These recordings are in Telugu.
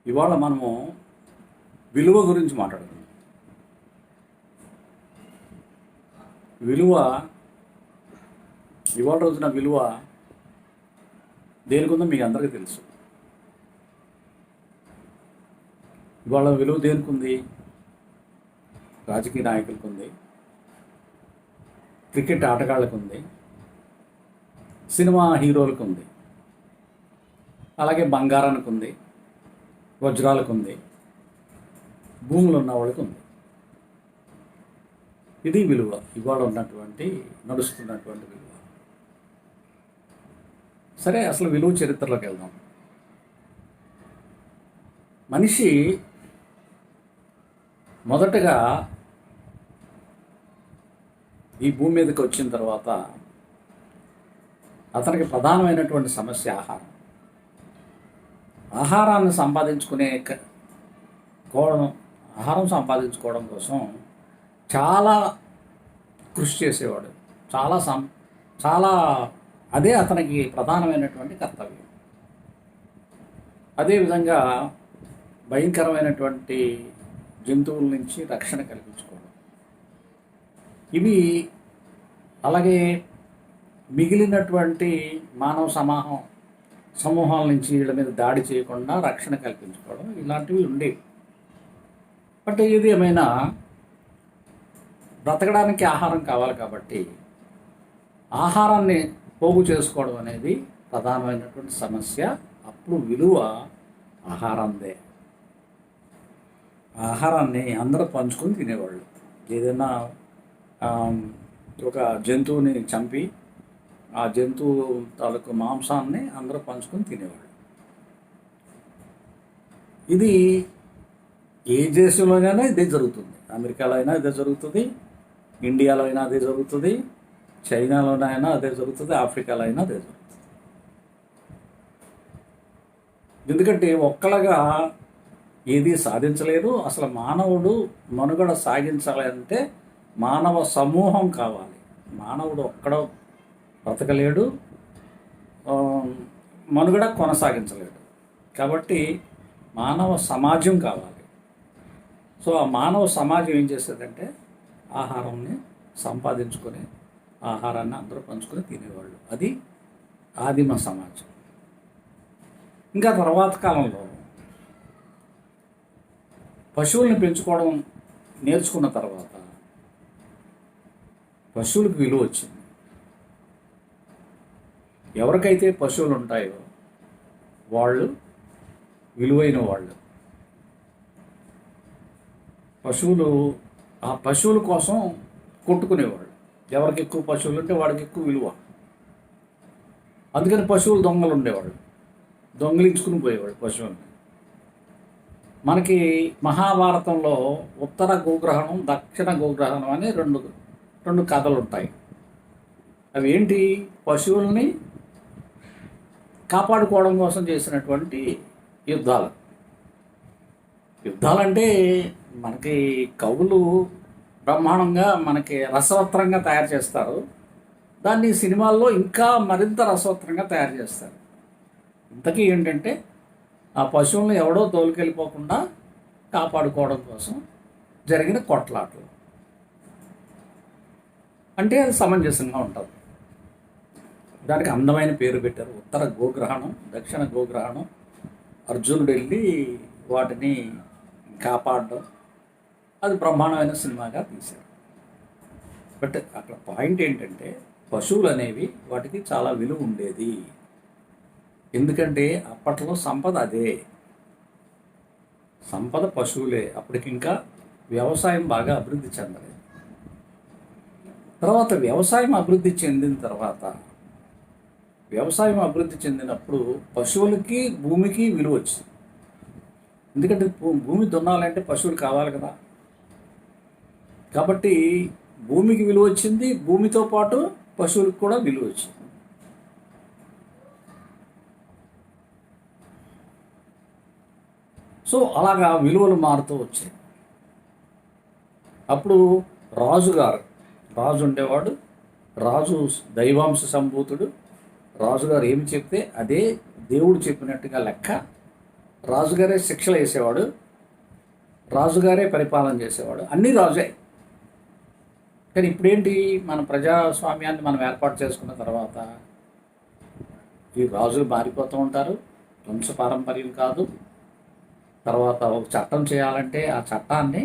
ఇవాళ మనము విలువ గురించి మాట్లాడుతున్నాం. విలువ ఇవాళ రోజున విలువ దేనికి ఉందో మీకు అందరికీ తెలుసు. ఇవాళ విలువ దేనికి ఉంది? రాజకీయ నాయకులకు ఉంది, క్రికెట్ ఆటగాళ్ళకు ఉంది, సినిమా హీరోలకు ఉంది, అలాగే బంగారానికి ఉంది, వజ్రాలకు ఉంది, భూములు ఉన్న వాళ్ళకి ఉంది. ఇది విలువ, ఇవాళ నడుస్తున్నటువంటి విలువ. సరే, అసలు విలువ చరిత్రలోకి వెళ్దాం. మనిషి మొదటగా ఈ భూమి మీదకి వచ్చిన తర్వాత అతనికి ప్రధానమైనటువంటి సమస్య ఆహారం. ఆహారం సంపాదించుకోవడం కోసం చాలా కృషి చేసేవాడు. చాలా అదే అతనికి ప్రధానమైనటువంటి కర్తవ్యం. అదేవిధంగా భయంకరమైనటువంటి జంతువుల నుంచి రక్షణ కల్పించుకోవడం. ఇవి అలాగే మిగిలినటువంటి మానవ సమూహాల నుంచి వీళ్ళ మీద దాడి చేయకుండా రక్షణ కల్పించుకోవడం, ఇలాంటివి ఉండేవి. బట్ ఏది ఏమైనా బ్రతకడానికి ఆహారం కావాలి కాబట్టి ఆహారాన్ని పోగు చేసుకోవడం అనేది ప్రధానమైనటువంటి సమస్య. అప్పుడు విలువ ఆహారందే. ఆహారాన్ని అందరూ పంచుకొని తినేవాళ్ళు. ఏదైనా ఒక జంతువుని చంపి ఆ జంతువు తాలూకు మాంసాన్ని అందరూ పంచుకొని తినేవాళ్ళు. ఇది ఏ దేశంలోనైనా ఇదే జరుగుతుంది. అమెరికాలో అయినా ఇదే జరుగుతుంది, ఇండియాలో అయినా అదే జరుగుతుంది, చైనాలోనైనా అదే జరుగుతుంది, ఆఫ్రికాలో అయినా అదే జరుగుతుంది. ఎందుకంటే ఒక్కలాగా ఏది సాధించలేదు. అసలు మానవుడు మనుగడ సాగించాలంటే మానవ సమూహం కావాలి. మానవుడు ఒక్కడో బ్రతకలేడు, మనుగడ కొనసాగించలేడు. కాబట్టి మానవ సమాజం కావాలి. సో ఆ మానవ సమాజం ఏం చేసేదంటే ఆహారాన్ని సంపాదించుకొని ఆహారాన్ని అందరూ పంచుకొని తినేవాళ్ళు. అది ఆదిమ సమాజం. ఇంకా తర్వాత కాలంలో పశువుల్ని పెంచుకోవడం నేర్చుకున్న తర్వాత పశువులకు విలువ వచ్చింది. ఎవరికైతే పశువులు ఉంటాయో వాళ్ళు విలువైన వాళ్ళు. ఆ పశువుల కోసం కొట్టుకునేవాళ్ళు. ఎవరికి ఎక్కువ పశువులు ఉంటే వాడికి ఎక్కువ విలువ. అందుకని పశువులు దొంగలు ఉండేవాళ్ళు, దొంగలించుకుని పోయేవాళ్ళు పశువుల్ని. మనకి మహాభారతంలో ఉత్తర గోగ్రహణం, దక్షిణ గోగ్రహణం అని రెండు కథలు ఉంటాయి. అవి ఏంటి? పశువుల్ని కాపాడుకోవడం కోసం చేసినటువంటి యుద్ధాలంటే మనకి కవులు బ్రహ్మాండంగా మనకి రసవత్రంగా తయారు చేస్తారు. దాన్ని సినిమాల్లో ఇంకా మరింత రసవత్రంగా తయారు చేస్తారు. ఇంతకీ ఏంటంటే ఆ పశువులను ఎవడో తోలుకెళ్ళిపోకుండా కాపాడుకోవడం కోసం జరిగిన కొట్లాటలు. అంటే అది సమంజసంగా ఉంటుంది. దానికి అందమైన పేరు పెట్టారు, ఉత్తర గోగ్రహణం, దక్షిణ గోగ్రహణం. అర్జునుడు వెళ్ళి వాటిని కాపాడడం, అది బ్రహ్మాండమైన సినిమాగా తీశారు. బట్ అక్కడ పాయింట్ ఏంటంటే పశువులు అనేవి వాటికి చాలా విలువ ఉండేది. ఎందుకంటే అప్పట్లో సంపద అదే, సంపద పశువులే. అప్పటికి ఇంకా వ్యవసాయం బాగా అభివృద్ధి చెందలేదు. తర్వాత వ్యవసాయం అభివృద్ధి చెందినప్పుడు పశువులకి భూమికి విలువ వచ్చింది. ఎందుకంటే భూమి దున్నాలంటే పశువులు కావాలి కదా. కాబట్టి భూమికి విలువ వచ్చింది, భూమితో పాటు పశువులకు కూడా విలువ వచ్చింది. సో అలాగా విలువలు మారుతూ వచ్చాయి. అప్పుడు రాజు ఉండేవాడు. రాజు దైవాంశ సంభూతుడు. రాజుగారు ఏమి చెప్తే అదే దేవుడు చెప్పినట్టుగా లెక్క. రాజుగారే శిక్షలు వేసేవాడు, రాజుగారే పరిపాలన చేసేవాడు, అన్నీ రాజే. కానీ ఇప్పుడేంటి, మన ప్రజాస్వామ్యాన్ని మనం ఏర్పాటు చేసుకున్న తర్వాత ఈ రాజులు మారిపోతూ ఉంటారు, వంశపారంపర్యం కాదు. తర్వాత ఒక చట్టం చేయాలంటే ఆ చట్టాన్ని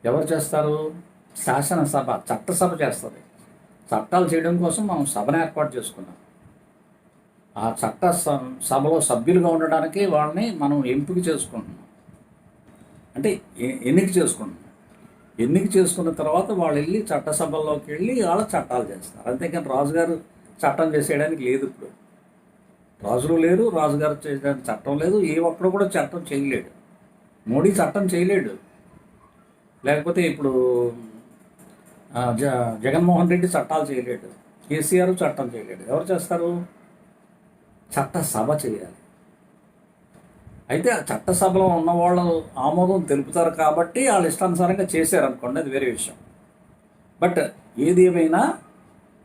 ఎవరు చేస్తారు? శాసనసభ, చట్టసభ చేస్తుంది. చట్టాలు చేయడం కోసం మనం సభను ఏర్పాటు చేసుకున్నాం. ఆ చట్ట సభలో సభ్యులుగా ఉండడానికి వాళ్ళని మనం ఎంపిక చేసుకుంటున్నాం, అంటే ఎన్నిక చేసుకుంటున్నాం. ఎన్నిక చేసుకున్న తర్వాత వాళ్ళు వెళ్ళి చట్టసభల్లోకి వెళ్ళి వాళ్ళ చట్టాలు చేస్తారు. అంతేకాని రాజుగారు చట్టం చేసేయడానికి లేదు. ఇప్పుడు రాజులు లేరు, రాజుగారు చేయడానికి చట్టం లేదు, ఏ ఒక్కడు కూడా చట్టం చేయలేడు. మోడీ చట్టం చేయలేడు. లేకపోతే ఇప్పుడు జగన్మోహన్ రెడ్డి చట్టాలు చేయలేడు, కేసీఆర్ చట్టం చేయలేడు. ఎవరు చేస్తారు? చట్టసభ చేయాలి. అయితే ఆ చట్టసభలో ఉన్న వాళ్ళు ఆమోదం తెలుపుతారు కాబట్టి వాళ్ళు ఇష్టానుసారంగా చేశారనుకోండి, అది వేరే విషయం. బట్ ఏది ఏమైనా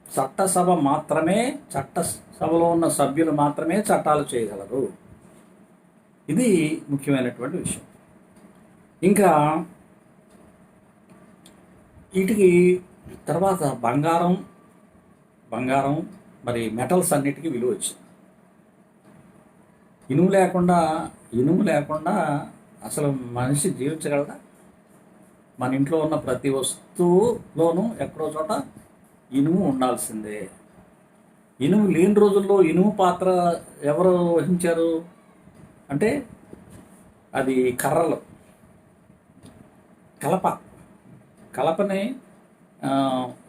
చట్టసభ మాత్రమే, చట్టసభలో ఉన్న సభ్యులు మాత్రమే చట్టాలు చేయగలరు. ఇది ముఖ్యమైనటువంటి విషయం. ఇంకా వీటికి తర్వాత బంగారం మరి మెటల్స్ అన్నిటికీ విలువ వచ్చింది. ఇనుము లేకుండా అసలు మనిషి జీవించగలదా? మన ఇంట్లో ఉన్న ప్రతి వస్తువులోనూ ఎక్కడో చోట ఇనుము ఉండాల్సిందే. ఇనుము లేని రోజుల్లో ఇనుము పాత్ర ఎవరు వహించారు అంటే అది కర్రలు, కలపని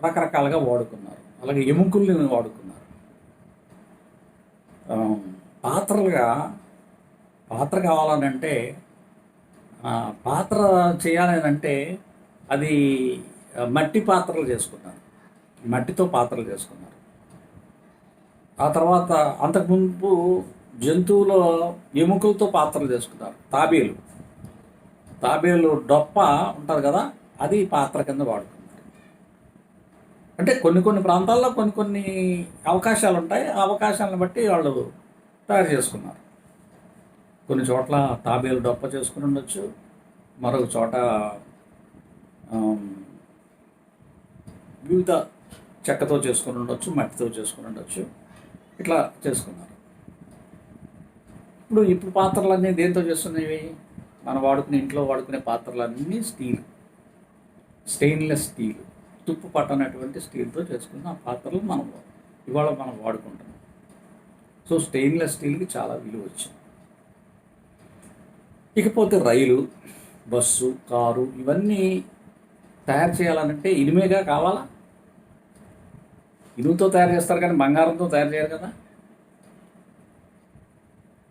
రకరకాలుగా వాడుకున్నారు. అలాగే ఎముకల్ని వాడుకున్నారు. పాత్ర కావాలనంటే, పాత్ర చేయాలని అంటే అది మట్టి పాత్రలు చేసుకున్నారు, మట్టితో పాత్రలు చేసుకున్నారు. ఆ తర్వాత అంతకుముందు జంతువుల ఎముకలతో పాత్రలు చేసుకున్నారు. తాబేలు డొప్ప ఉంటుంది కదా, అది పాత్ర కింద వాడుకున్నారు. అంటే కొన్ని ప్రాంతాల్లో కొన్ని అవకాశాలు ఉంటాయి. ఆ అవకాశాలను బట్టి వాళ్ళు తయారు చేసుకున్నారు. కొన్ని చోట్ల తాబేలు డొప్ప చేసుకుని ఉండొచ్చు, మరొక చోట వివిధ చెక్కతో చేసుకుని ఉండొచ్చు, మట్టితో చేసుకుని ఉండొచ్చు. ఇట్లా చేసుకున్నారు. ఇప్పుడు పాత్రలన్నీ దేంతో చేస్తున్నవి? మనం ఇంట్లో వాడుకునే పాత్రలన్నీ స్టెయిన్లెస్ స్టీల్, తుప్పు పట్టనటువంటి స్టీల్తో చేసుకున్న ఆ పాత్రలు ఇవాళ మనం వాడుకుంటున్నాం. సో స్టెయిన్లెస్ స్టీల్కి చాలా విలువ వచ్చింది. ఇకపోతే రైలు, బస్సు, కారు ఇవన్నీ తయారు చేయాలనంటే ఇనుమేగా కావాలా? ఇనుముతో తయారు చేస్తారు కానీ బంగారంతో తయారు చేయరు కదా.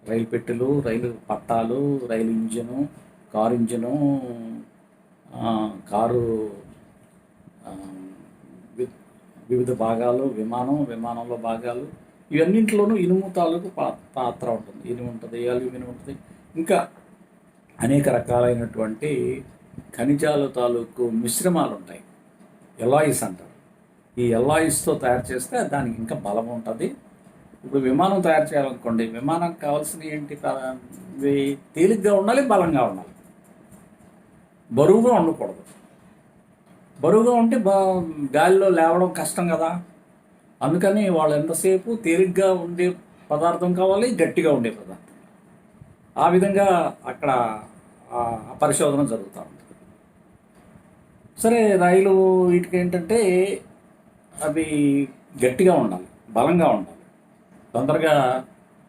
రైలు పెట్టెలు, రైలు పట్టాలు, రైలు ఇంజను, కారు ఇంజను, కారు వివిధ భాగాలు, విమానంలో భాగాలు, ఇవన్నింటిలోనూ ఇనుము తాలూకు పాత్ర ఉంటుంది. ఇనుము ఉంటుంది, అల్యూమినియం ఉంటుంది, ఇంకా అనేక రకాలైనటువంటి ఖనిజాల తాలూకు మిశ్రమాలు ఉంటాయి. ఎలాయిస్ అంటారు. ఈ ఎలాయిస్తో తయారు చేస్తే దానికి ఇంకా బలం ఉంటుంది. ఇప్పుడు విమానం తయారు చేయాలనుకోండి, విమానం కావాల్సినవి ఏంటి? తేలిగ్గా ఉండాలి, బలంగా ఉండాలి, బరువుగా ఉండకూడదు. బరువుగా ఉంటే గాలిలో లేవడం కష్టం కదా. అందుకని వాళ్ళు ఎంతసేపు తేలిగ్గా ఉండే పదార్థం కావాలి, గట్టిగా ఉండే పదార్థం. ఆ విధంగా అక్కడ పరిశోధన జరుగుతూ ఉంటుంది. సరే, రైలు వీటికి ఏంటంటే అవి గట్టిగా ఉండాలి, బలంగా ఉండాలి. తొందరగా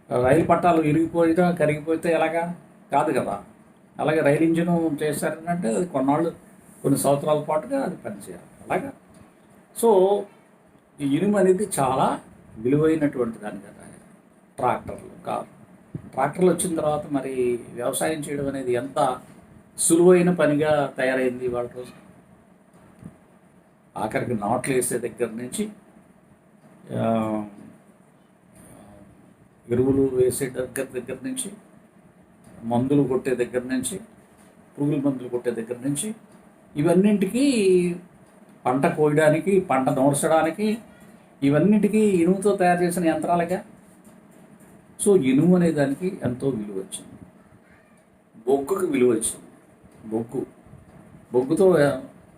రైలు పట్టాలు ఇరిగిపోయినా కరిగిపోతే ఎలాగా? కాదు కదా. అలాగే రైలు ఇంజిన్ చేశారంటే అది కొన్ని సంవత్సరాల పాటుగా అది పనిచేయాలి. అలాగా. సో ఈ ఇనుము అనేది చాలా విలువైనటువంటి దాని కదా. ట్రాక్టర్లు వచ్చిన తర్వాత మరి వ్యవసాయం చేయడం అనేది ఎంత సులువైన పనిగా తయారైంది వాళ్ళ రోజు. ఆఖరికి నాట్లు వేసే దగ్గర నుంచి, ఎరువులు వేసే దగ్గర నుంచి, మందులు కొట్టే దగ్గర నుంచి, పురుగుల మందులు కొట్టే దగ్గర నుంచి, ఇవన్నింటికి పంట కోయడానికి, పంట నూర్చడానికి, ఇవన్నిటికీ ఇనుముతో తయారు చేసిన యంత్రాలుగా. సో ఇనుము అనే దానికి ఎంతో విలువ వచ్చింది. బొగ్గుకు విలువ వచ్చింది. బొగ్గుతో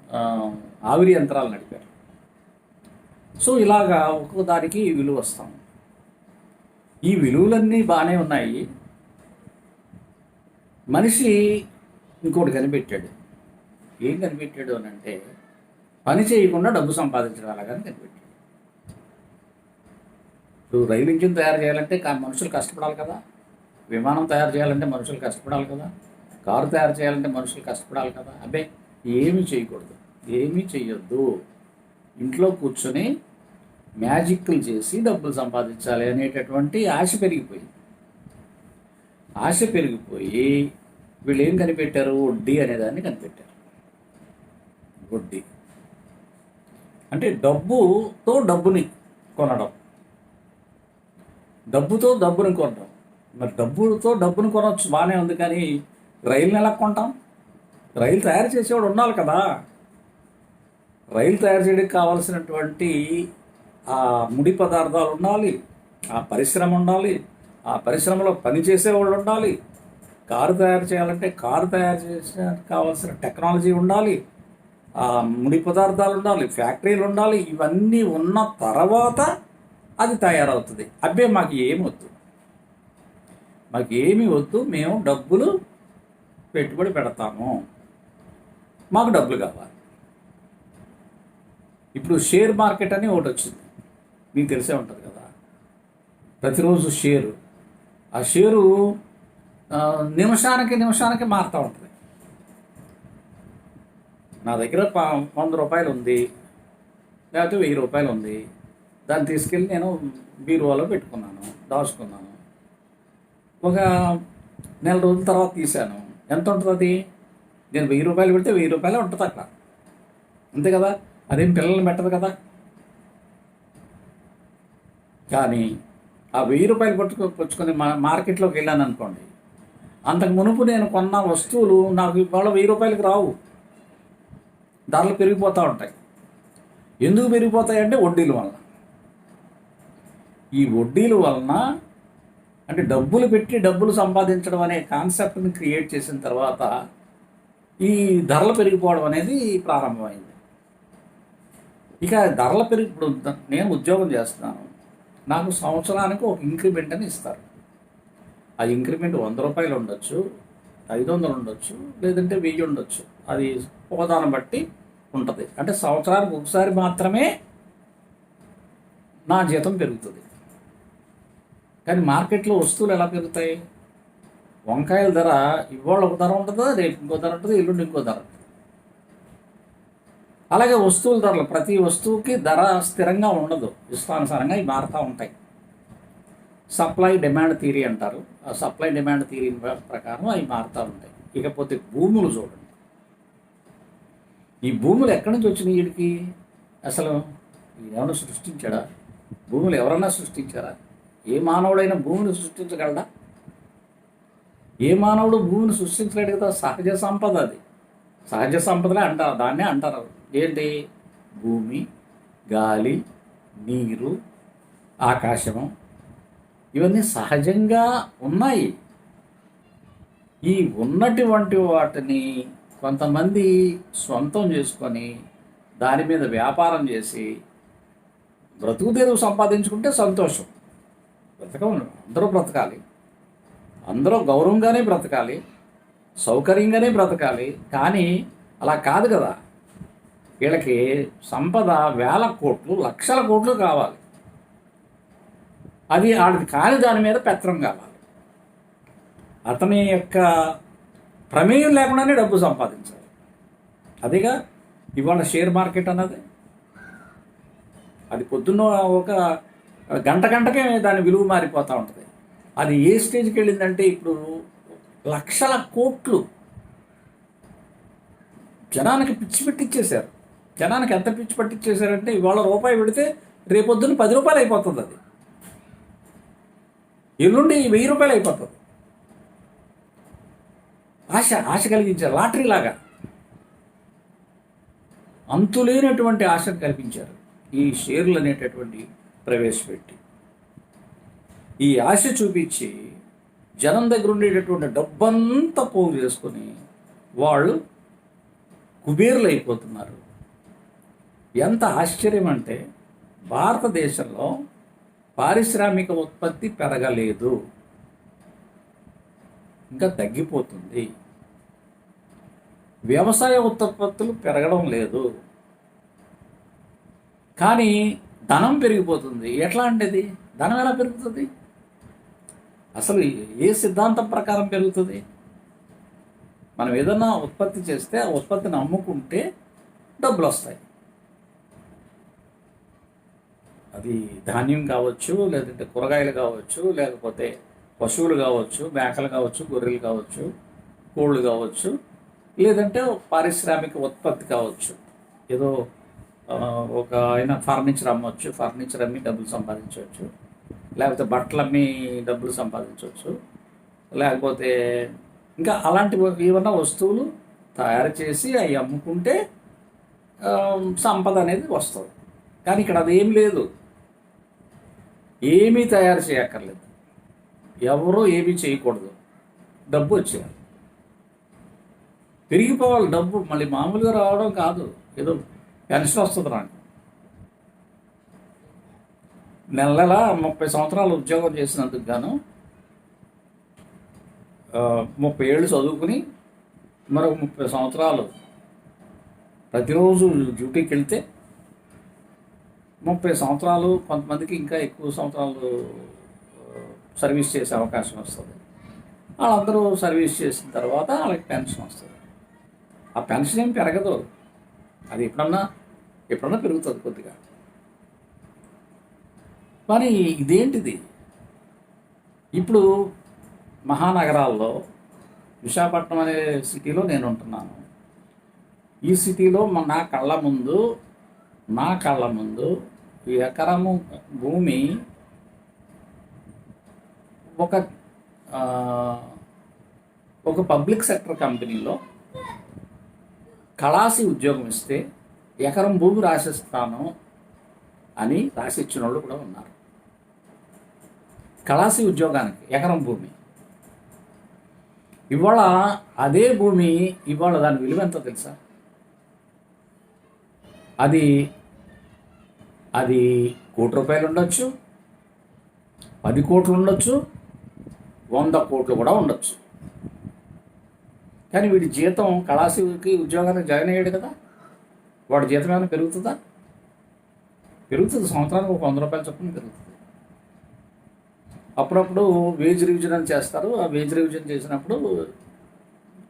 ఆ, ఆవిరి యంత్రాలు నడిపారు. సో ఇలాగా ఒక్కొక్క దానికి విలువ వస్తాం. ఈ విలువలన్నీ బాగానే ఉన్నాయి. మనిషి ఇంకోటి కనిపెట్టాడు. ఏం కనిపెట్టాడు అని అంటే, పని చేయకుండా డబ్బు సంపాదించడం అలాగని కనిపెట్టాడు. ఇప్పుడు రైలు ఇంజిన్ తయారు చేయాలంటే మనుషులు కష్టపడాలి కదా, విమానం తయారు చేయాలంటే మనుషులు కష్టపడాలి కదా, కారు తయారు చేయాలంటే మనుషులు కష్టపడాలి కదా. అబ్బే ఏమీ చేయకూడదు, ఏమీ చెయ్యొద్దు, ఇంట్లో కూర్చొని మ్యాజిక్లు చేసి డబ్బులు సంపాదించాలి అనేటటువంటి ఆశ పెరిగిపోయి వీళ్ళు ఏం కనిపెట్టారు? వడ్డీ అనేదాన్ని కనిపెట్టారు. వడ్డీ అంటే డబ్బుతో డబ్బుని కొనడం, డబ్బుతో డబ్బుని కొనడం. మరి డబ్బుతో డబ్బుని కొనవచ్చు, బాగానే ఉంది. కానీ రైలుని ఎలా కొంటాం? రైలు తయారు చేసేవాడు ఉండాలి కదా. రైలు తయారు చేయడానికి కావాల్సినటువంటి ఆ ముడి పదార్థాలు ఉండాలి, ఆ పరిశ్రమ ఉండాలి, ఆ పరిశ్రమలో పనిచేసేవాళ్ళు ఉండాలి. కారు తయారు చేయాలంటే కారు తయారు చేసడానికి కావాల్సిన టెక్నాలజీ ఉండాలి, ఆ ముడి పదార్థాలు ఉండాలి, ఫ్యాక్టరీలు ఉండాలి. ఇవన్నీ ఉన్న తర్వాత అది తయారవుతుంది. అబ్బే మాకు ఏమీ వద్దు, మేము డబ్బులు పెట్టుబడి పెడతాము, మాకు డబ్బులు కావాలి. ఇప్పుడు షేర్ మార్కెట్ అని ఒకటి వచ్చింది, మీకు తెలిసే ఉంటుంది కదా. ప్రతిరోజు షేరు, ఆ షేరు నిమిషానికి మారుతూ ఉంటుంది. నా దగ్గర 100 రూపాయలు ఉంది, లేకపోతే 1000 రూపాయలు ఉంది. దాన్ని తీసుకెళ్ళి నేను బీరువాలో పెట్టుకున్నాను, దాచుకున్నాను. ఒక నెల రోజుల తర్వాత తీశాను. ఎంత ఉంటుంది? నేను 1000 రూపాయలు పెడితే 1000 రూపాయలే ఉంటుంది అక్కడ, అంతే కదా. అదేం పిల్లల్ని పెట్టదు కదా. కానీ ఆ 1000 రూపాయలు పుచ్చుకొని మార్కెట్లోకి వెళ్ళాను అనుకోండి, అంతకు మునుపు నేను కొన్న వస్తువులు నాకు ఇవాళ 1000 రూపాయలకి రావు, ధరలు పెరిగిపోతూ ఉంటాయి. ఎందుకు పెరిగిపోతాయి అంటే వడ్డీల వలన. ఈ వడ్డీల వలన అంటే డబ్బులు పెట్టి డబ్బులు సంపాదించడం అనే కాన్సెప్ట్ని క్రియేట్ చేసిన తర్వాత ఈ ధరలు పెరిగిపోవడం అనేది ప్రారంభమైంది. ఇక ధరల ఇప్పుడు నేను ఉద్యోగం చేస్తున్నాను, నాకు సంవత్సరానికి ఒక ఇంక్రిమెంట్ అని ఇస్తారు. ఆ ఇంక్రిమెంట్ 100 రూపాయలు ఉండొచ్చు, 500 ఉండొచ్చు, లేదంటే 1000 ఉండొచ్చు. అది హోదాను బట్టి ఉంటుంది. అంటే సంవత్సరానికి ఒకసారి మాత్రమే నా జీతం పెరుగుతుంది. కానీ మార్కెట్లో వస్తువులు ఎలా పెరుగుతాయి? వంకాయల ధర ఇవాళ ఒక ధర ఉంటుందా, రేపు ఇంకో ధర ఉంటుంది, ఎల్లుండి ఇంకో ధర ఉంటుంది. అలాగే వస్తువుల ధరలు, ప్రతి వస్తువుకి ధర స్థిరంగా ఉండదు, ఇష్టానుసారంగా ఇవి మారుతూ ఉంటాయి. సప్లై డిమాండ్ థియరీ అంటారు. ఆ సప్లై డిమాండ్ థియరీ ప్రకారం అవి మారుతూ ఉంటాయి. ఇకపోతే భూములు చూడండి. ఈ భూములు ఎక్కడి నుంచి వచ్చినాయి వీడికి? అసలు ఎవరైనా సృష్టించాడా? భూములు ఎవరన్నా సృష్టించారా? ఏ మానవుడైనా భూమిని సృష్టించగలడా? ఏ మానవుడు భూమిని సృష్టించలేడు కదా. సహజ సంపద అది. సహజ సంపదలే అంటారు, దాన్నే అంటారు. ఏంటి? భూమి, గాలి, నీరు, ఆకాశం, ఇవన్నీ సహజంగా ఉన్నాయి. ఈ ఉన్నటువంటి వాటిని కొంతమంది సొంతం చేసుకొని దాని మీద వ్యాపారం చేసి బ్రతుకు తెరువు సంపాదించుకుంటే సంతోషం. అందరూ బ్రతకాలి, అందరూ గౌరవంగానే బ్రతకాలి, సౌకర్యంగానే బ్రతకాలి. కానీ అలా కాదు కదా. వీళ్ళకి సంపద వేల కోట్లు, లక్షల కోట్లు కావాలి. అది ఆడికి కాని దాని మీద పెత్తనం కావాలి. అతని యొక్క ప్రమేయం లేకుండానే డబ్బు సంపాదించాలి. అదిగా ఇవాళ షేర్ మార్కెట్ అన్నది. అది పొద్దున్న ఒక గంటకే దాని విలువ మారిపోతూ ఉంటుంది. అది ఏ స్టేజ్కి వెళ్ళిందంటే ఇప్పుడు లక్షల కోట్లు జనానికి పిచ్చి పెట్టించేశారు. జనానికి ఎంత పిచ్చి పట్టించేశారంటే ఇవాళ రూపాయి పెడితే రేపొద్దున 10 రూపాయలు అయిపోతుంది. అది ఎల్లుండి 1000 రూపాయలు అయిపోతుంది. ఆశ కలిగించారు. లాటరీ లాగా అంతులేనటువంటి ఆశను కల్పించారు ఈ షేర్లు అనేటటువంటి ప్రవేశపెట్టి. ఈ ఆశ చూపించి జనం దగ్గర ఉండేటటువంటి డబ్బంతా పోగు చేసుకొని వాళ్ళు కుబేరులు అయిపోతున్నారు. ఎంత ఆశ్చర్యం అంటే భారతదేశంలో పారిశ్రామిక ఉత్పత్తి పెరగలేదు, ఇంకా తగ్గిపోతుంది. వ్యవసాయ ఉత్పత్తులు పెరగడం లేదు, కానీ ధనం పెరిగిపోతుంది. ఎట్లా అంటే ధనం ఎలా పెరుగుతుంది? అసలు ఏ సిద్ధాంతం ప్రకారం పెరుగుతుంది? మనం ఏదైనా ఉత్పత్తి చేస్తే ఆ ఉత్పత్తిని అమ్ముకుంటే డబ్బులు వస్తాయి. అది ధాన్యం కావచ్చు, లేదంటే కూరగాయలు కావచ్చు, లేకపోతే పశువులు కావచ్చు, మేకలు కావచ్చు, గొర్రెలు కావచ్చు, కోళ్ళు కావచ్చు, లేదంటే పారిశ్రామిక ఉత్పత్తి కావచ్చు. ఏదో ఒక ఆయన ఫర్నిచర్ అమ్మవచ్చు, ఫర్నిచర్ అమ్మి డబ్బులు సంపాదించవచ్చు, లేకపోతే బట్టలు అమ్మి డబ్బులు సంపాదించవచ్చు, లేకపోతే ఇంకా అలాంటి ఏమన్నా వస్తువులు తయారు చేసి అవి అమ్ముకుంటే సంపద అనేది వస్తుంది. కానీ ఇక్కడ అదేం లేదు, ఏమీ తయారు చేయక్కర్లేదు, ఎవరో ఏమీ చేయకూడదు, డబ్బు వచ్చేయాలి, పెరిగిపోవాలి డబ్బు. మళ్ళీ మామూలుగా రావడం కాదు, ఏదో పెన్షన్ వస్తుంది నాకు. నెల 30 సంవత్సరాలు ఉద్యోగం చేసినందుకు గాను 30 ఏళ్ళు చదువుకుని మరొక 30 సంవత్సరాలు ప్రతిరోజు డ్యూటీకి వెళ్తే 30 సంవత్సరాలు, కొంతమందికి ఇంకా ఎక్కువ సంవత్సరాలు సర్వీస్ చేసే అవకాశం వస్తుంది. వాళ్ళందరూ సర్వీస్ చేసిన తర్వాత వాళ్ళకి పెన్షన్ వస్తుంది. ఆ పెన్షన్ ఏం పెరగదు, అది ఎప్పుడన్నా పెరుగుతుంది కొద్దిగా. కానీ ఇదేంటిది? ఇప్పుడు మహానగరాల్లో విశాఖపట్నం అనే సిటీలో నేను ఉంటున్నాను. ఈ సిటీలో నా కళ్ళ ముందు ఎకరము భూమి ఒక పబ్లిక్ సెక్టర్ కంపెనీలో కళాసి ఉద్యోగం ఇస్తే ఎకరం భూమి రాసిస్తాను అని రాసిచ్చిన వాళ్ళు కూడా ఉన్నారు. కళాసి ఉద్యోగానికి ఎకరం భూమి. ఇవాళ అదే భూమి ఇవాళ దాని విలువ ఎంతో తెలుసా? అది 1 కోటి ఉండొచ్చు, 10 కోట్లు ఉండొచ్చు, 100 కోట్లు కూడా ఉండొచ్చు. కానీ వీడి జీతం, కళాశికి ఉద్యోగానికి జాయిన్ అయ్యాడు కదా, వాడి జీతం ఏమైనా పెరుగుతుందా? పెరుగుతుంది. సంవత్సరానికి ఒక 100 రూపాయల చొప్పున పెరుగుతుంది. అప్పుడప్పుడు వేజ్ రివిజన్ అని చేస్తారు. ఆ వేజ్ రివిజన్ చేసినప్పుడు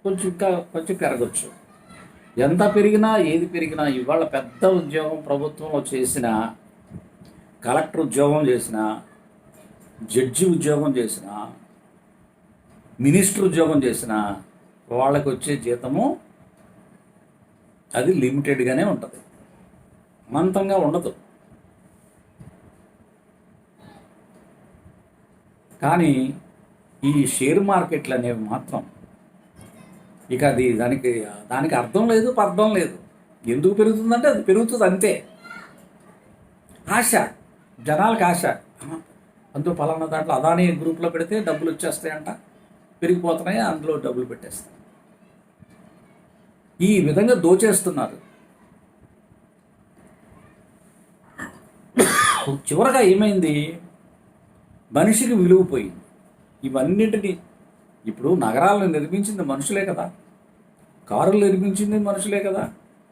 కొంచెం పెరగచ్చు. ఎంత పెరిగినా ఏది పెరిగినా ఇవాళ పెద్ద ఉద్యోగం ప్రభుత్వంలో చేసిన, కలెక్టర్ ఉద్యోగం చేసిన, జడ్జి ఉద్యోగం చేసిన, మినిస్టర్ ఉద్యోగం చేసిన వాళ్ళకి వచ్చే జీతము అది లిమిటెడ్గానే ఉంటుంది, అనంతంగా ఉండదు. కానీ ఈ షేర్ మార్కెట్లు అనేవి మాత్రం ఇక దానికి అర్థం లేదు, పర్థం లేదు. ఎందుకు పెరుగుతుందంటే అది పెరుగుతుంది అంతే. ఆశ, జనాలకు ఆశ. అందులో పలానా దాంట్లో అదానీ గ్రూప్లో పెడితే డబ్బులు వచ్చేస్తాయంట, పెరిగిపోతున్నాయి, అందులో డబ్బులు పెట్టేస్తాయి. ఈ విధంగా దోచేస్తున్నారు. చివరగా ఏమైంది? మనిషికి విలువ పోయింది. ఇవన్నిటినీ ఇప్పుడు నగరాలను నిర్మించింది మనుషులే కదా, కారులు నిర్మించింది మనుషులే కదా,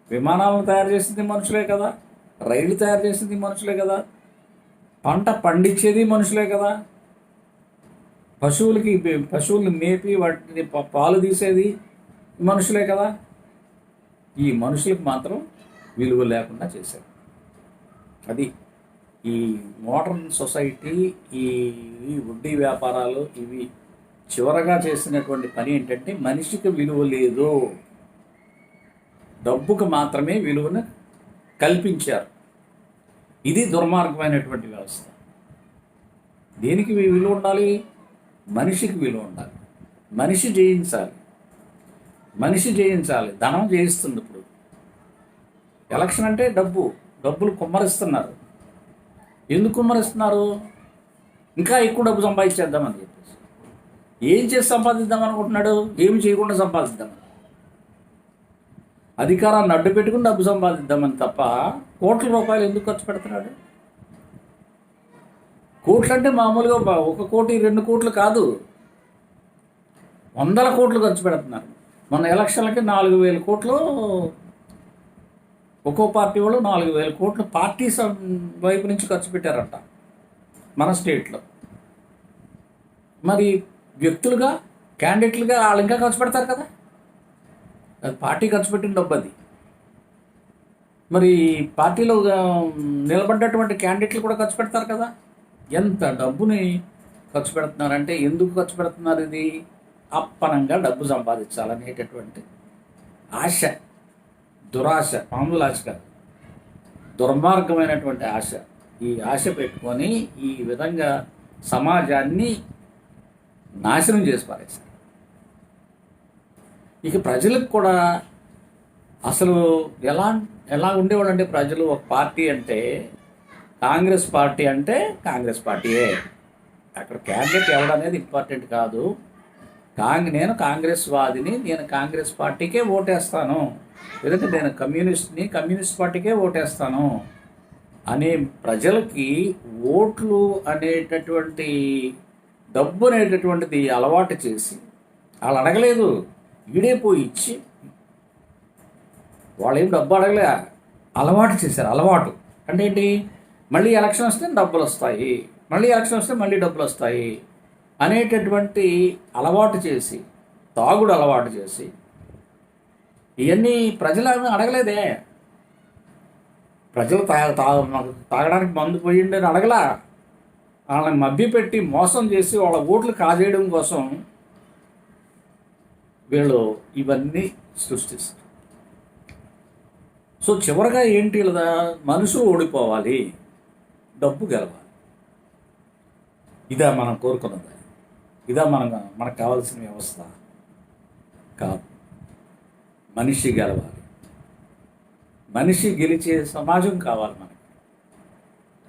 విమానాలను తయారు చేసింది మనుషులే కదా, రైళ్లు తయారు చేసింది మనుషులే కదా, పంట పండించేది మనుషులే కదా, పశువుల్ని మేపి వాటిని పాలు తీసేది మనుషులే కదా. ఈ మనుషులకు మాత్రం విలువ లేకుండా చేశారు. అది ఈ మోడర్న్ సొసైటీ, ఈ వడ్డీ వ్యాపారాలు, ఇవి చివరగా చేసినటువంటి పని ఏంటంటే మనిషికి విలువ లేదు, డబ్బుకు మాత్రమే విలువను కల్పించారు. ఇది దుర్మార్గమైనటువంటి వ్యవస్థ. దేనికి విలువ ఉండాలి? మనిషికి విలువ ఉండాలి. మనిషి జయించాలి. ధనం జయిస్తుంది. ఇప్పుడు ఎలక్షన్ అంటే డబ్బులు కుమ్మరిస్తున్నారు. ఎందుకు కుమ్మరిస్తున్నారు? ఇంకా ఎక్కువ డబ్బు సంపాదించేద్దామని చెప్పేసి. ఏం చేసి సంపాదిద్దాం అనుకుంటున్నాడు? ఏమి చేయకుండా సంపాదిద్దాం, అధికారాన్ని అడ్డు పెట్టుకుని డబ్బు సంపాదిద్దామని తప్ప కోట్ల రూపాయలు ఎందుకు ఖర్చు పెడుతున్నాడు? కోట్లు అంటే మామూలుగా 1 కోటి 2 కోట్లు కాదు, 100 కోట్లు ఖర్చు పెడుతున్నారు. మొన్న ఎలక్షన్లకి 4,000 కోట్లు ఒక్కో పార్టీ వాళ్ళు 4,000 కోట్లు పార్టీ వైపు నుంచి ఖర్చు పెట్టారంట మన స్టేట్లో. మరి వ్యక్తులుగా, క్యాండిడేట్లుగా వాళ్ళు ఇంకా ఖర్చు పెడతారు కదా, అది పార్టీ ఖర్చు పెట్టిన డబ్బు అది. మరి పార్టీలో నిలబడ్డటువంటి క్యాండిడేట్లు కూడా ఖర్చు పెడతారు కదా. ఎంత డబ్బుని ఖర్చు పెడుతున్నారంటే ఎందుకు ఖర్చు పెడుతున్నారు? ఇది అప్పనంగా డబ్బు సంపాదించాలనేటటువంటి ఆశ, దురాశ, మామూలు ఆశ కాదు, దుర్మార్గమైనటువంటి ఆశ. ఈ ఆశ పెట్టుకొని ఈ విధంగా సమాజాన్ని నాశనం చేసి పారేశారు. ఇక ప్రజలకు కూడా అసలు ఎలా ఉండేవాళ్ళు అంటే, ప్రజలు ఒక పార్టీ అంటే కాంగ్రెస్ పార్టీ అంటే కాంగ్రెస్ పార్టీయే, అక్కడ క్యాండిడేట్ ఎవడనేది ఇంపార్టెంట్ కాదు. నేను కాంగ్రెస్ వాదిని, నేను కాంగ్రెస్ పార్టీకే ఓటేస్తాను, లేదంటే నేను కమ్యూనిస్ట్ పార్టీకే ఓటేస్తాను అనే ప్రజలకి ఓట్లు అనేటటువంటి డబ్బు అనేటటువంటిది అలవాటు చేసి, వాళ్ళు అడగలేదు, వీడే పోయి ఇచ్చి, వాళ్ళు ఏం డబ్బు అడగలే, అలవాటు చేశారు. అలవాటు అంటే ఏంటి? మళ్ళీ ఎలక్షన్ వస్తే డబ్బులు వస్తాయి, మళ్ళీ ఎలక్షన్ వస్తే మళ్ళీ డబ్బులు వస్తాయి అనేటటువంటి అలవాటు చేసి, తాగుడు అలవాటు చేసి, ఇవన్నీ ప్రజలు అడగలేదే. ప్రజలు తాగడానికి మందు పోయిండి అని అడగలా. వాళ్ళని మభ్యపెట్టి మోసం చేసి వాళ్ళ ఓట్లు కాజేయడం కోసం వీళ్ళు ఇవన్నీ సృష్టిస్తారు. సో చివరిగా ఏంటి లేదా? మనుషులు ఓడిపోవాలి, డబ్బు గెలవాలి. ఇదా మనం కోరుకున్నది? ఇదా మనకు కావాల్సిన వ్యవస్థ? కాదు. మనిషి గెలవాలి, మనిషి గెలిచే సమాజం కావాలి మనకి.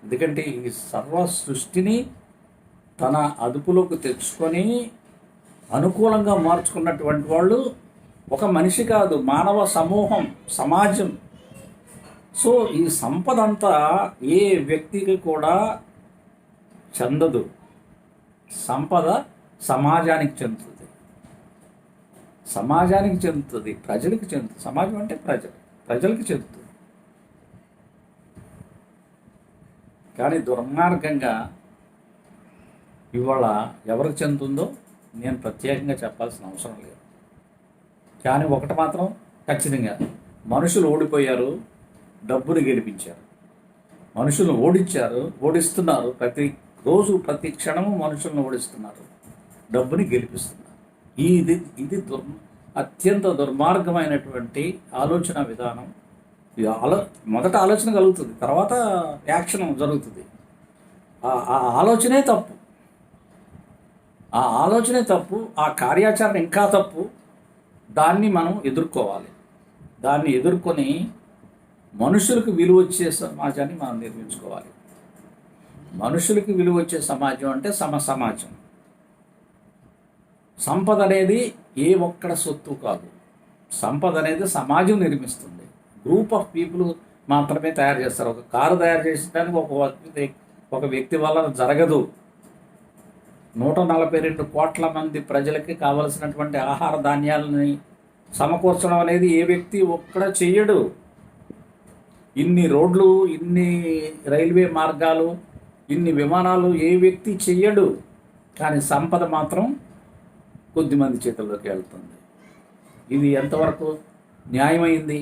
ఎందుకంటే ఈ సర్వ సృష్టిని తన అదుపులోకి తెచ్చుకొని అనుకూలంగా మార్చుకున్నటువంటి వాళ్ళు ఒక మనిషి కాదు, మానవ సమూహం, సమాజం. సో ఈ సంపద అంతా ఏ వ్యక్తికి కూడా చెందదు. సంపద సమాజానికి చెందుతుంది, సమాజానికి చెందుతుంది, ప్రజలకు చెందుతుంది. సమాజం అంటే ప్రజలకు చెందుతుంది. కానీ దుర్మార్గంగా ఇవాళ ఎవరికి చెందుతుందో నేను ప్రత్యేకంగా చెప్పాల్సిన అవసరం లేదు. కానీ ఒకటి మాత్రం ఖచ్చితంగా, మనుషులు ఓడిపోయారు, డబ్బుని గెలిపించారు. మనుషులను ఓడిస్తున్నారు. ప్రతిరోజు ప్రతి క్షణము మనుషులను ఓడిస్తున్నారు, డబ్బుని గెలిపిస్తున్నారు. ఇది అత్యంత దుర్మార్గమైనటువంటి ఆలోచన విధానం. మొదట ఆలోచన కలుగుతుంది, తర్వాత యాక్షన్ జరుగుతుంది. ఆ ఆలోచనే తప్పు, ఆ ఆలోచనే తప్పు, ఆ కార్యాచరణ ఇంకా తప్పు. దాన్ని మనం ఎదుర్కోవాలి. దాన్ని ఎదుర్కొని మనుషులకు విలువ వచ్చే సమాజాన్ని మనం నిర్మించుకోవాలి. మనుషులకు విలువ వచ్చే సమాజం అంటే సమాజం. సంపద అనేది ఏ ఒక్కడ సొత్తు కాదు. సంపద అనేది సమాజం నిర్మిస్తుంది. గ్రూప్ ఆఫ్ పీపుల్ మాత్రమే తయారు చేస్తారు. ఒక కారు తయారు చేసేదానికి ఒక వ్యక్తి వల్ల జరగదు. 142 కోట్ల మంది ప్రజలకి కావలసినటువంటి ఆహార ధాన్యాలని సమకూర్చడం అనేది ఏ వ్యక్తి ఒక్కడ చెయ్యడు. ఇన్ని రోడ్లు, ఇన్ని రైల్వే మార్గాలు, ఇన్ని విమానాలు ఏ వ్యక్తి చెయ్యడు. కానీ సంపద మాత్రం కొద్దిమంది చేతుల్లోకి వెళ్తుంది. ఇది ఎంతవరకు న్యాయమైంది?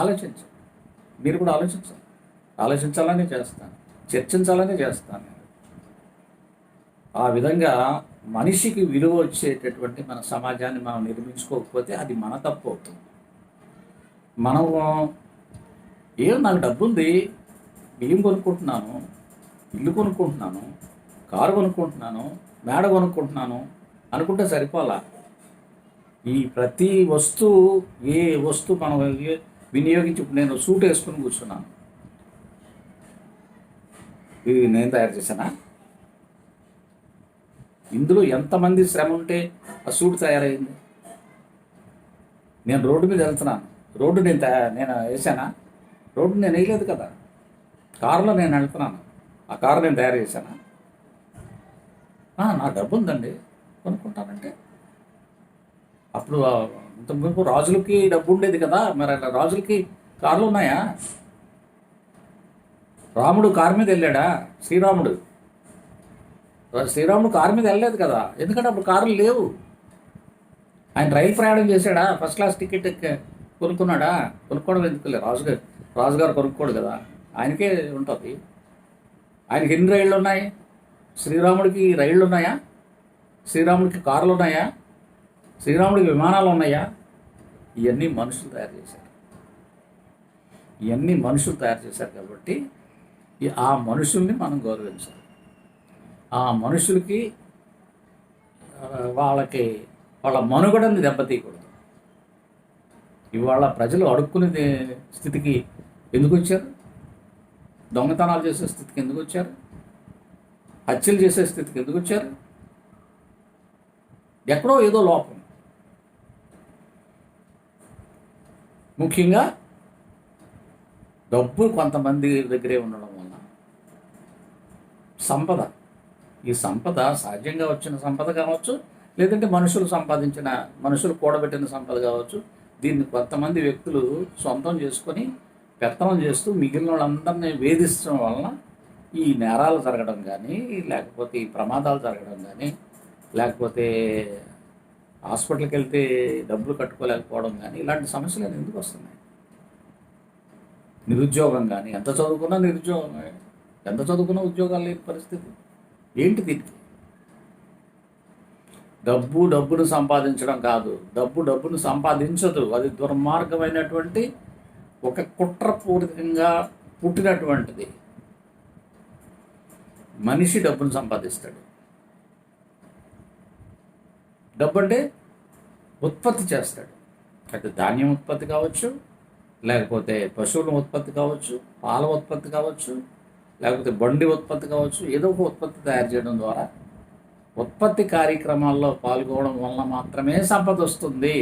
ఆలోచించండి. మీరు కూడా ఆలోచించాలని చేస్తాను, చర్చించాలని చేస్తాను. ఆ విధంగా మనిషికి విలువ వచ్చేటటువంటి మన సమాజాన్ని మనం నిర్మించుకోకపోతే అది మన తప్పు అవుతుంది. మనం నాకు డబ్బు ఉంది, బియ్యం కొనుక్కుంటున్నాను, ఇల్లు కొనుక్కుంటున్నాను, కారు కొనుక్కుంటున్నాను, మేడ కొనుక్కుంటున్నాను అనుకుంటే సరిపోలా. ఈ ప్రతి వస్తువు, ఏ వస్తువు మనం వినియోగించి, ఇప్పుడు నేను సూట్ వేసుకుని కూర్చున్నాను, ఇది నేను తయారు చేశానా? ఇందులో ఎంతమంది శ్రమ ఉంటే ఆ సూట్ తయారైంది? నేను రోడ్డు మీద వెళ్తున్నాను, రోడ్డు నేను వేసానా? రోడ్డు నేను వేయలేదు కదా, కారులో నేను వెళ్తున్నాను, ఆ కారు నేను తయారు చేశానా? నా డబ్బు ఉందండి కొనుక్కుంటానంటే. అప్పుడు ఇంతకుముందు రాజులకి డబ్బు ఉండేది కదా, మరి అలా రాజులకి కార్లు ఉన్నాయా? రాముడు కారు మీద వెళ్ళాడా? శ్రీరాముడు కారు మీద వెళ్ళలేదు కదా, ఎందుకంటే అప్పుడు కార్లు లేవు. ఆయన రైలు ప్రయాణం చేశాడా? ఫస్ట్ క్లాస్ టికెట్ కొనుక్కున్నాడా? కొనుక్కోవడం ఎందుకు? రాజుగారు కొనుక్కోడు కదా, ఆయనకే ఉంటుంది. ఆయనకి ఎన్ని రైళ్ళు ఉన్నాయి? శ్రీరాముడికి రైళ్ళు ఉన్నాయా? శ్రీరాముడికి కార్లు ఉన్నాయా? శ్రీరాముడికి విమానాలు ఉన్నాయా? ఇవన్నీ మనుషులు తయారు చేశారు. కాబట్టి ఆ మనుషుల్ని మనం గౌరవించాలి. ఆ మనుషులకి వాళ్ళ మనుగడని దెబ్బతీయకూడదు. ఇవాళ ప్రజలు అడుక్కునే స్థితికి ఎందుకు వచ్చారు? దొంగతనాలు చేసే స్థితికి ఎందుకు వచ్చారు? హత్యలు చేసే స్థితికి ఎందుకు వచ్చారు? ఎక్కడో ఏదో లోపం. ముఖ్యంగా డబ్బు కొంతమంది దగ్గరే ఉండడం వల్ల సంపద, ఈ సంపద సహజంగా వచ్చిన సంపద కావచ్చు, లేదంటే మనుషులు కూడబెట్టిన సంపద కావచ్చు. దీన్ని కొంతమంది వ్యక్తులు సొంతం చేసుకొని పెత్తనం చేస్తూ మిగిలిన వాళ్ళందరినీ వేధించడం వలన ఈ నేరాలు జరగడం కానీ, లేకపోతే ఈ ప్రమాదాలు జరగడం కానీ, లేకపోతే హాస్పిటల్కి వెళ్తే డబ్బులు కట్టుకోలేకపోవడం కానీ, ఇలాంటి సమస్యలు ఎందుకు వస్తున్నాయి? నిరుద్యోగం కానీ, ఎంత చదువుకున్నా నిరుద్యోగమే, ఎంత చదువుకున్నా ఉద్యోగాలు లేని పరిస్థితి ఏంటి? దీనికి డబ్బును సంపాదించడం కాదు, డబ్బును సంపాదించదు. అది దుర్మార్గమైనటువంటి ఒక కుట్రపూరితంగా పుట్టినటువంటిది. మనిషి డబ్బును సంపాదిస్తాడు. డబ్బు అంటే ఉత్పత్తి చేస్తాడు. అయితే ధాన్యం ఉత్పత్తి కావచ్చు, లేకపోతే పశువుల ఉత్పత్తి కావచ్చు, పాల ఉత్పత్తి కావచ్చు, లేకపోతే బండి ఉత్పత్తి కావచ్చు. ఏదో ఒక ఉత్పత్తి తయారు చేయడం ద్వారా ఉత్పత్తి కార్యక్రమాల్లో పాల్గొనడం వలన మాత్రమే సంపద వస్తుంది.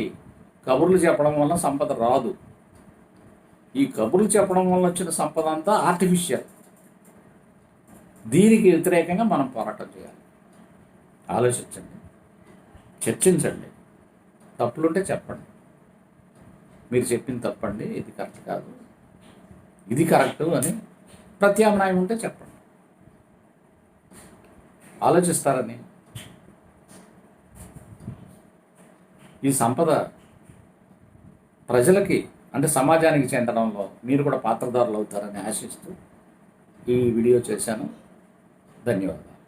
కబుర్లు చెప్పడం వల్ల సంపద రాదు. ఈ కబుర్లు చెప్పడం వల్ల వచ్చిన సంపద అంతా ఆర్టిఫిషియల్. దీనికి వ్యతిరేకంగా మనం పోరాటం చేయాలి. ఆలోచించండి, చర్చించండి, తప్పులుంటే చెప్పండి. మీరు చెప్పింది తప్పండి, ఇది కరెక్ట్ కాదు, ఇది కరెక్టు అని ప్రత్యామ్నాయం ఉంటే చెప్పండి. ఆలోచిస్తారని ఈ సంపద ప్రజలకి అంటే సమాజానికి చెందడంలో మీరు కూడా పాత్రదారులు అవుతారని ఆశిస్తూ ఈ వీడియో చేశాను. ధన్యవాదాలు.